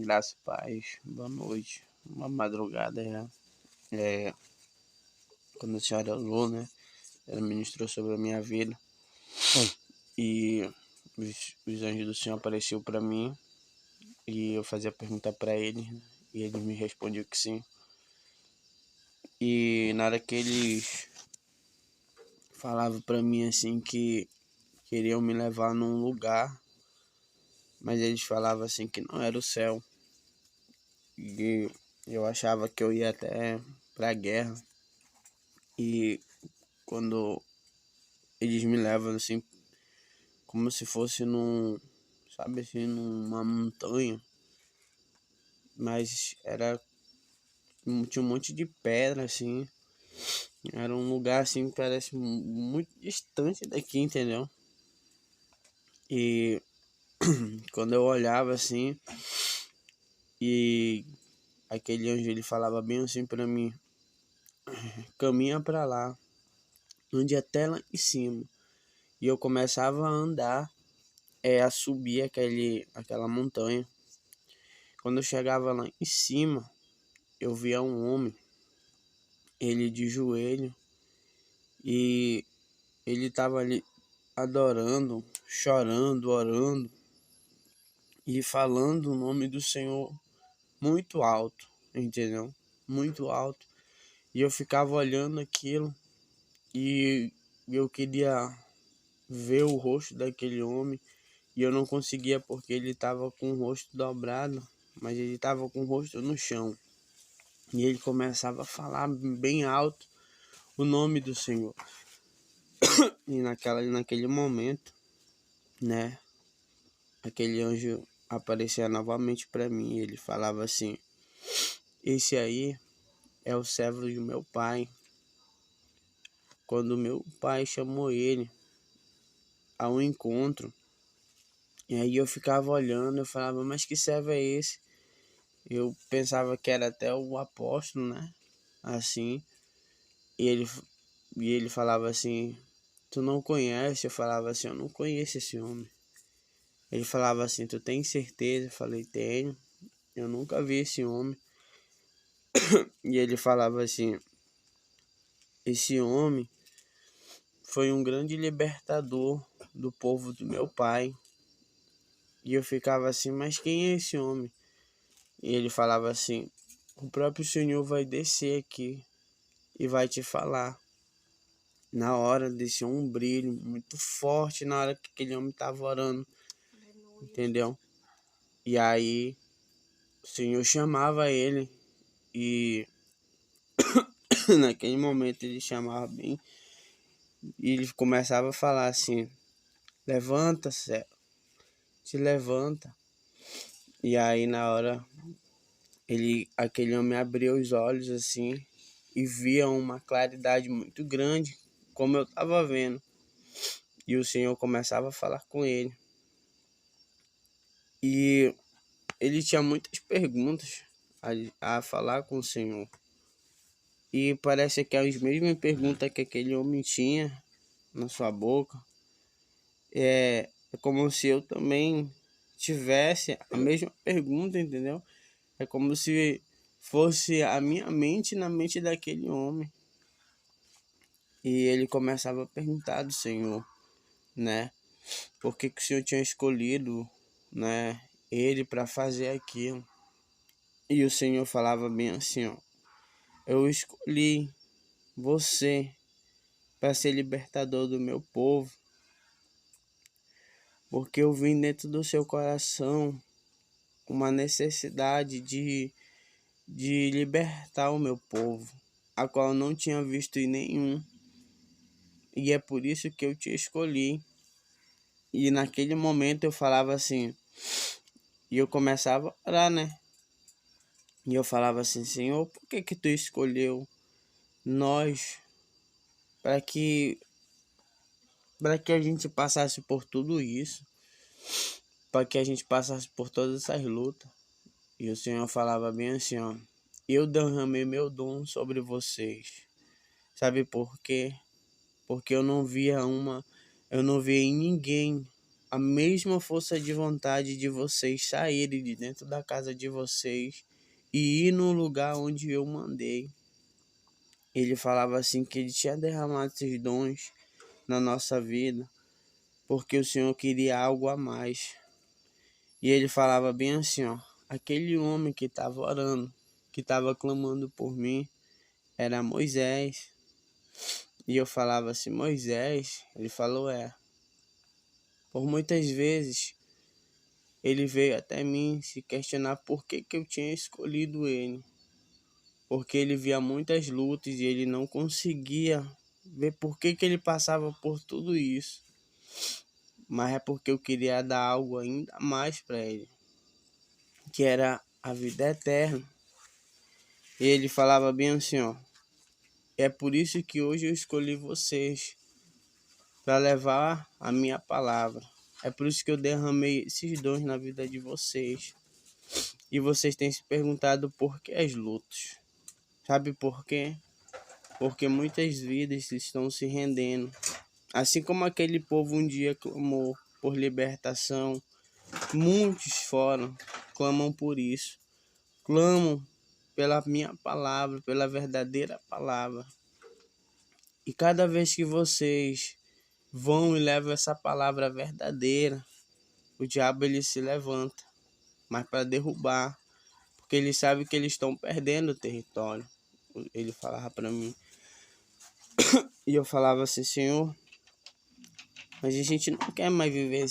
Graça e paz, boa noite, uma madrugada já. Quando a senhora orou, né? Ela ministrou sobre a minha vida e os anjos do Senhor apareceu para mim e eu fazia pergunta para ele e ele me respondeu que sim. E na hora que eles falavam para mim assim que queriam me levar num lugar, mas eles falavam assim que não era o céu. E eu achava que eu ia até pra guerra. E quando eles me levam assim, como se fosse sabe assim, numa montanha, mas tinha um monte de pedra assim, era um lugar assim, parece muito distante daqui, entendeu? E quando eu olhava assim, e aquele anjo ele falava bem assim pra mim, caminha pra lá, ande até lá em cima. E eu começava a andar, a subir aquela montanha. Quando eu chegava lá em cima, eu via um homem, ele de joelho, e ele estava ali adorando, chorando, orando e falando o nome do Senhor muito alto, entendeu? Muito alto. E eu ficava olhando aquilo e eu queria ver o rosto daquele homem e eu não conseguia porque ele estava com o rosto dobrado, mas ele estava com o rosto no chão. E ele começava a falar bem alto o nome do Senhor. E naquele momento, né, aquele anjo aparecia novamente para mim. Ele falava assim: esse aí é o servo do meu pai. Quando meu pai chamou ele ao encontro, e aí eu ficava olhando, eu falava, mas que servo é esse? Eu pensava que era até o apóstolo, né? Assim, e ele falava assim: tu não conhece? Eu falava assim: eu não conheço esse homem. Ele falava assim: tu tem certeza? Eu falei: tenho, eu nunca vi esse homem. E ele falava assim: esse homem foi um grande libertador do povo do meu pai. E eu ficava assim: mas quem é esse homem? E ele falava assim: o próprio Senhor vai descer aqui e vai te falar. Na hora desceu um brilho muito forte na hora que aquele homem estava orando, entendeu? E aí o Senhor chamava ele e naquele momento ele chamava bem e ele começava a falar assim: levanta, céu, se levanta. E aí na hora aquele homem abriu os olhos assim e via uma claridade muito grande, como eu estava vendo. E o Senhor começava a falar com ele. E ele tinha muitas perguntas a falar com o Senhor. E parece que as mesmas perguntas que aquele homem tinha na sua boca, é como se eu também tivesse a mesma pergunta, entendeu? É como se fosse a minha mente na mente daquele homem. E ele começava a perguntar do Senhor, né? Por que o Senhor tinha escolhido, né, ele para fazer aquilo? E o Senhor falava bem assim, ó: eu escolhi você para ser libertador do meu povo, porque eu vim dentro do seu coração uma necessidade de libertar o meu povo, a qual eu não tinha visto em nenhum. E é por isso que eu te escolhi. E naquele momento eu falava assim, e eu começava a orar, né? E eu falava assim: Senhor, por que tu escolheu nós para que a gente passasse por tudo isso, para que a gente passasse por todas essas lutas? E o Senhor falava bem assim, ó: eu derramei meu dom sobre vocês. Sabe por quê? Porque eu não via em ninguém a mesma força de vontade de vocês saírem de dentro da casa de vocês e ir no lugar onde eu mandei. Ele falava assim que ele tinha derramado esses dons na nossa vida, porque o Senhor queria algo a mais. E ele falava bem assim, ó, aquele homem que estava orando, que estava clamando por mim, era Moisés. E eu falava assim, Moisés? Ele falou, é. Por muitas vezes, ele veio até mim se questionar por que eu tinha escolhido ele. Porque ele via muitas lutas e ele não conseguia ver por que ele passava por tudo isso. Mas é porque eu queria dar algo ainda mais para ele, que era a vida eterna. E ele falava bem assim, ó, é por isso que hoje eu escolhi vocês para levar a minha palavra. É por isso que eu derramei esses dons na vida de vocês. E vocês têm se perguntado por que as lutas. Sabe por quê? Porque muitas vidas estão se rendendo. Assim como aquele povo um dia clamou por libertação, muitos fora clamam por isso. Clamam pela minha palavra, pela verdadeira palavra. E cada vez que vocês vão e levam essa palavra verdadeira, o diabo ele se levanta, mas para derrubar, porque ele sabe que eles estão perdendo o território. Ele falava para mim, e eu falava assim, Senhor, mas a gente não quer mais viver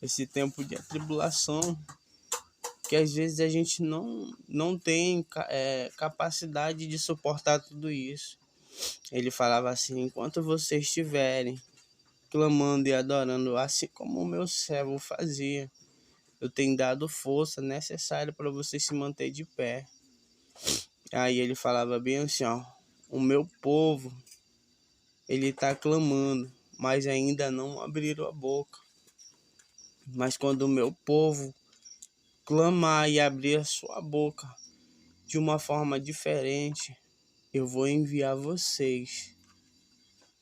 esse tempo de atribulação, que às vezes a gente não tem capacidade de suportar tudo isso. Ele falava assim, enquanto vocês estiverem clamando e adorando, assim como o meu servo fazia, eu tenho dado força necessária para vocês se manter de pé. Aí ele falava bem assim, ó, o meu povo, ele está clamando, mas ainda não abriram a boca. Mas quando o meu povo clamar e abrir a sua boca de uma forma diferente, eu vou enviar vocês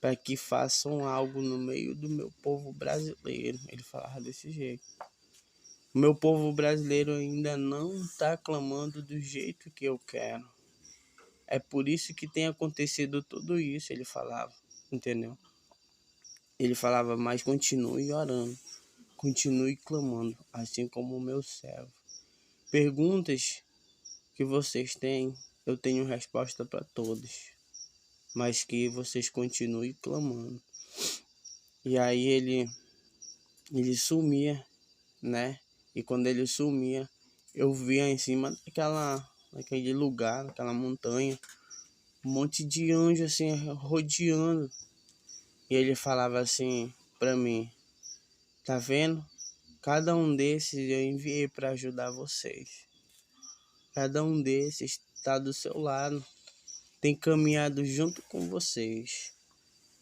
para que façam algo no meio do meu povo brasileiro. Ele falava desse jeito. O meu povo brasileiro ainda não está clamando do jeito que eu quero. É por isso que tem acontecido tudo isso, ele falava, entendeu? Ele falava, mas continue orando, continue clamando, assim como o meu servo. Perguntas que vocês têm, eu tenho resposta para todas, mas que vocês continuem clamando. E aí ele sumia, né? E quando ele sumia, eu via em cima daquele lugar, daquela montanha, um monte de anjos assim rodeando. E ele falava assim para mim, tá vendo? Cada um desses eu enviei para ajudar vocês. Cada um desses está do seu lado, tem caminhado junto com vocês.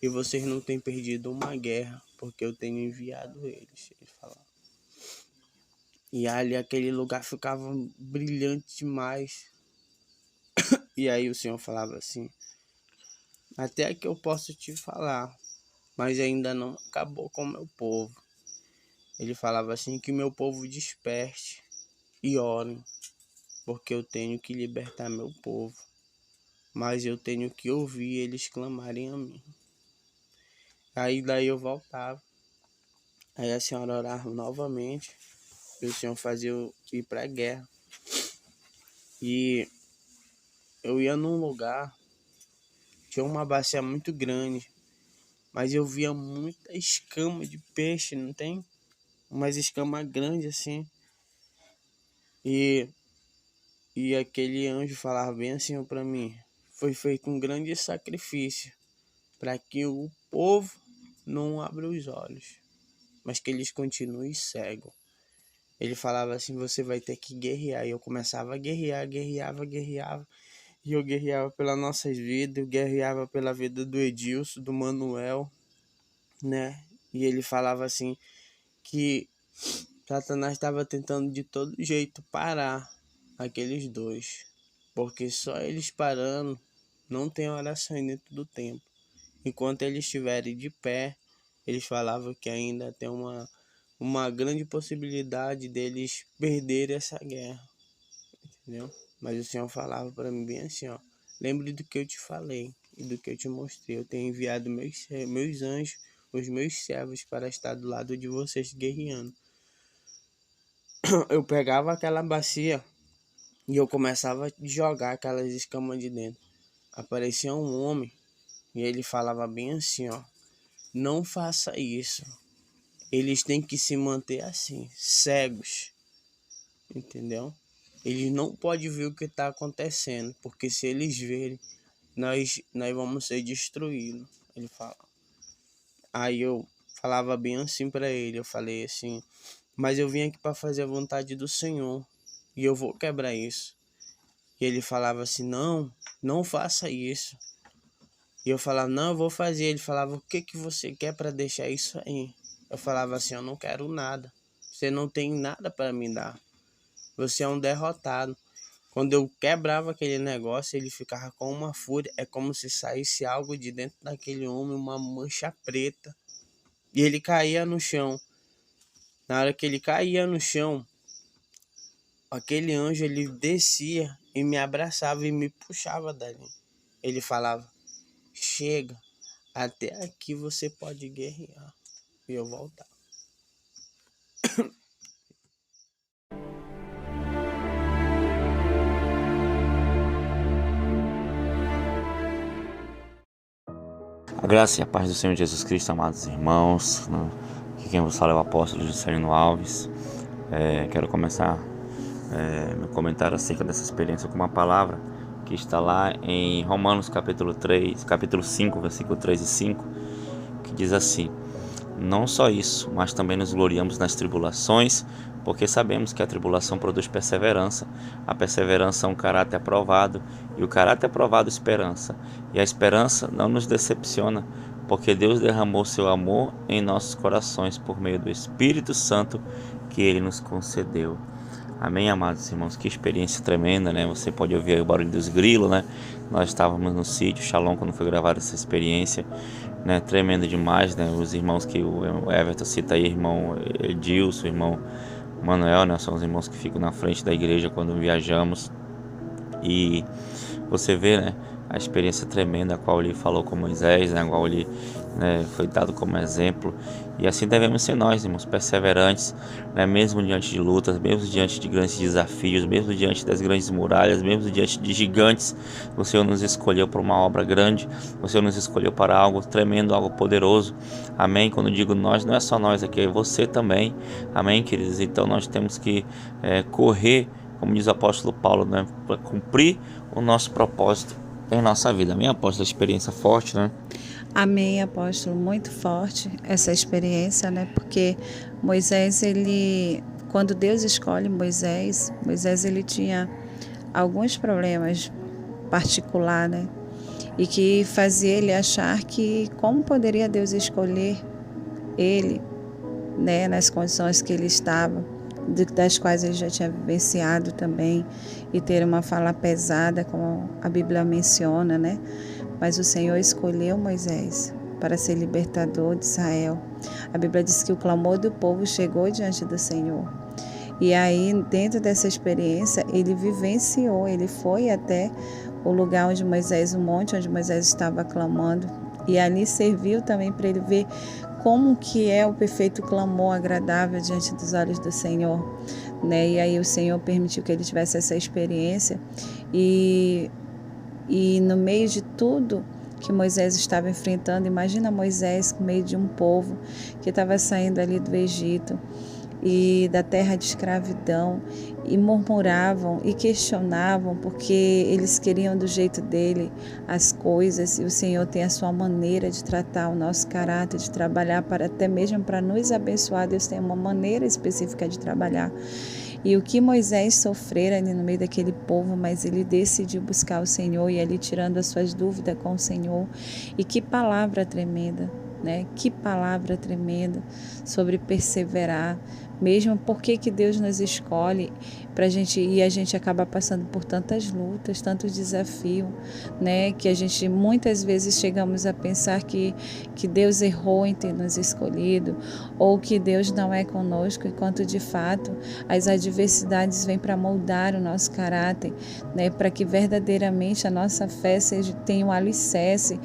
E vocês não têm perdido uma guerra, porque eu tenho enviado eles, ele falava. E ali aquele lugar ficava brilhante demais. E aí o Senhor falava assim, até que eu posso te falar, mas ainda não acabou com o meu povo. Ele falava assim, que meu povo desperte e orem, porque eu tenho que libertar meu povo, mas eu tenho que ouvir eles clamarem a mim. Aí daí eu voltava, aí a senhora orava novamente, e o Senhor fazia eu ir para a guerra. E eu ia num lugar, tinha uma bacia muito grande, mas eu via muita escama de peixe, não tem? Umas escamas grandes assim. E aquele anjo falava bem assim para mim, foi feito um grande sacrifício para que o povo não abra os olhos, mas que eles continuem cegos. Ele falava assim, você vai ter que guerrear. E eu começava a guerrear, guerreava. E eu guerreava pelas nossas vidas, eu guerreava pela vida do Edilson, do Manuel, né? E ele falava assim, que Satanás estava tentando de todo jeito parar aqueles dois. Porque só eles parando, não tem oração dentro do templo. Enquanto eles estiverem de pé, eles falavam que ainda tem uma grande possibilidade deles perderem essa guerra, entendeu? Mas o Senhor falava para mim bem assim, ó, lembre do que eu te falei e do que eu te mostrei. Eu tenho enviado meus anjos, os meus servos, para estar do lado de vocês guerreando. Eu pegava aquela bacia e eu começava a jogar aquelas escamas de dentro. Aparecia um homem e ele falava bem assim, ó, não faça isso. Eles têm que se manter assim, cegos, entendeu? Eles não podem ver o que está acontecendo, porque se eles verem, nós vamos ser destruídos. Ele fala. Aí eu falava bem assim para ele, eu falei assim, mas eu vim aqui para fazer a vontade do Senhor e eu vou quebrar isso. E ele falava assim, não faça isso. E eu falava, não, eu vou fazer. Ele falava, o que você quer para deixar isso aí? Eu falava assim, eu não quero nada. Você não tem nada para me dar. Você é um derrotado. Quando eu quebrava aquele negócio, ele ficava com uma fúria. É como se saísse algo de dentro daquele homem, uma mancha preta. E ele caía no chão. Na hora que ele caía no chão, aquele anjo, ele descia e me abraçava e me puxava dali. Ele falava, chega, até aqui você pode guerrear. E eu voltava. A graça e a paz do Senhor Jesus Cristo, amados irmãos, né? Aqui quem vos fala é o apóstolo Juscelino Alves. Quero começar meu comentário acerca dessa experiência com uma palavra que está lá em Romanos capítulo 5, versículo 3 e 5, que diz assim: não só isso, mas também nos gloriamos nas tribulações, porque sabemos que a tribulação produz perseverança, a perseverança é um caráter aprovado, e o caráter aprovado esperança, e a esperança não nos decepciona, porque Deus derramou seu amor em nossos corações por meio do Espírito Santo que Ele nos concedeu. Amém, amados irmãos? Que experiência tremenda, né? Você pode ouvir o barulho dos grilos, né? Nós estávamos no sítio Shalom quando foi gravada essa experiência, né? Tremenda demais, né? Os irmãos que o Everton cita aí, irmão Edilson, irmão Manuel, né? São os irmãos que ficam na frente da igreja quando viajamos. E você vê, né, a experiência tremenda a qual ele falou com Moisés, né, a qual ele, né, foi dado como exemplo. E assim devemos ser nós, irmãos, perseverantes, né, mesmo diante de lutas, mesmo diante de grandes desafios, mesmo diante das grandes muralhas, mesmo diante de gigantes. O Senhor nos escolheu para uma obra grande, o Senhor nos escolheu para algo tremendo, algo poderoso. Amém? Quando digo nós, não é só nós aqui, é você também. Amém, queridos? Então nós temos que correr, como diz o apóstolo Paulo, né, para cumprir o nosso propósito em nossa vida. Amém, apóstolo? Experiência forte, né? Amém, apóstolo, muito forte essa experiência, né? Porque Moisés, quando Deus escolhe Moisés, ele tinha alguns problemas particulares, né? E que fazia ele achar que como poderia Deus escolher ele, né? Nas condições que ele estava, das quais ele já tinha vivenciado também, e ter uma fala pesada, como a Bíblia menciona, né? Mas o Senhor escolheu Moisés para ser libertador de Israel. A Bíblia diz que o clamor do povo chegou diante do Senhor. E aí, dentro dessa experiência, ele vivenciou, ele foi até o lugar onde Moisés, o monte onde Moisés estava clamando, e ali serviu também para ele ver como que é o perfeito clamor agradável diante dos olhos do Senhor, né? E aí o Senhor permitiu que ele tivesse essa experiência, e no meio de tudo que Moisés estava enfrentando, imagina Moisés no meio de um povo que estava saindo ali do Egito e da terra de escravidão, e murmuravam e questionavam porque eles queriam do jeito dele as coisas, e o Senhor tem a sua maneira de tratar o nosso caráter, de trabalhar, para até mesmo para nos abençoar. Deus tem uma maneira específica de trabalhar. E o que Moisés sofrera ali no meio daquele povo, mas ele decidiu buscar o Senhor, e ali tirando as suas dúvidas com o Senhor. E que palavra tremenda, né? Que palavra tremenda sobre perseverar, mesmo por que Deus nos escolhe pra gente, e a gente acaba passando por tantas lutas, tantos desafios, né? Que a gente muitas vezes chegamos a pensar que Deus errou em ter nos escolhido, ou que Deus não é conosco, enquanto de fato as adversidades vêm para moldar o nosso caráter, né? Para que verdadeiramente a nossa fé tenha um alicerce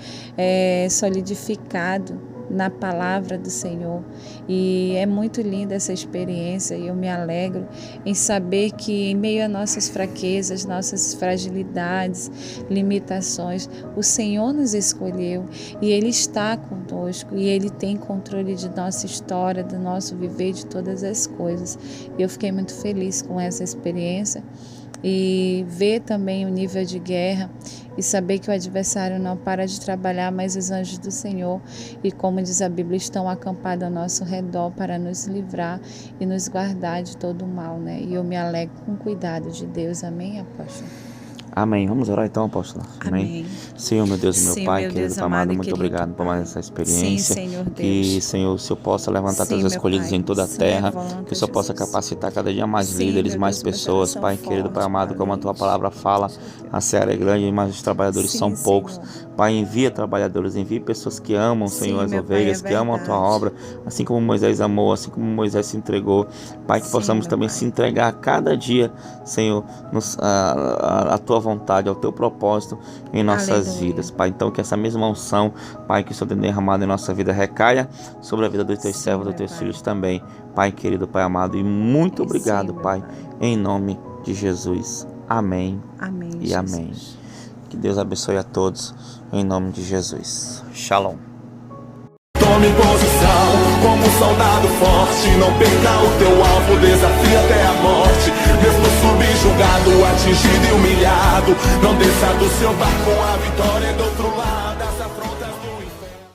solidificado na palavra do Senhor. E é muito linda essa experiência, e eu me alegro em saber que em meio a nossas fraquezas, nossas fragilidades, limitações, o Senhor nos escolheu e Ele está conosco, e Ele tem controle de nossa história, do nosso viver, de todas as coisas. E eu fiquei muito feliz com essa experiência, e ver também o nível de guerra e saber que o adversário não para de trabalhar, mas os anjos do Senhor, e como diz a Bíblia, estão acampados ao nosso redor para nos livrar e nos guardar de todo o mal, né? E eu me alegro com o cuidado de Deus. Amém, apóstolo? Amém. Vamos orar então, apóstolo? Amém. Senhor, meu Deus e meu Sim, Pai, meu querido Deus Pai amado, amado e muito querido obrigado por mais essa experiência. Sim, Senhor Deus. Que, Senhor, o Senhor possa levantar Sim, teus meu escolhidos Pai. em toda a Se terra. levanta, Que o Senhor possa Jesus. capacitar cada dia mais Sim, líderes, meu mais Deus, meu pessoas. coração Pai, querido Pai forte, amado, como a tua valente. palavra fala, a seara é grande, mas os trabalhadores Sim, são poucos. Senhor. Pai, envia trabalhadores, envia pessoas que amam, Senhor, Sim, as meu Pai, ovelhas, é que amam a tua verdade. obra, assim como Moisés amou, assim como Moisés se entregou. Pai, que Sim, possamos meu também Pai. se entregar a cada dia, Senhor, a tua vontade, ao teu propósito em nossas Aleluia. vidas, Pai. Então, que essa mesma unção, Pai, que o Senhor tem derramado em nossa vida, recaia sobre a vida dos teus Sim, servos, dos meu teus Pai. filhos também, Pai querido, Pai amado. E muito Sim, obrigado, meu Pai, Pai. em nome de Jesus. Amém Amém, e Jesus. amém. Que Deus abençoe a todos, em nome de Jesus. Shalom. Tome posição como um soldado forte. Não perca o teu alvo, desafia até a morte. Mesmo subjugado, atingido e humilhado, não desça do seu barco, a vitória é do outro lado.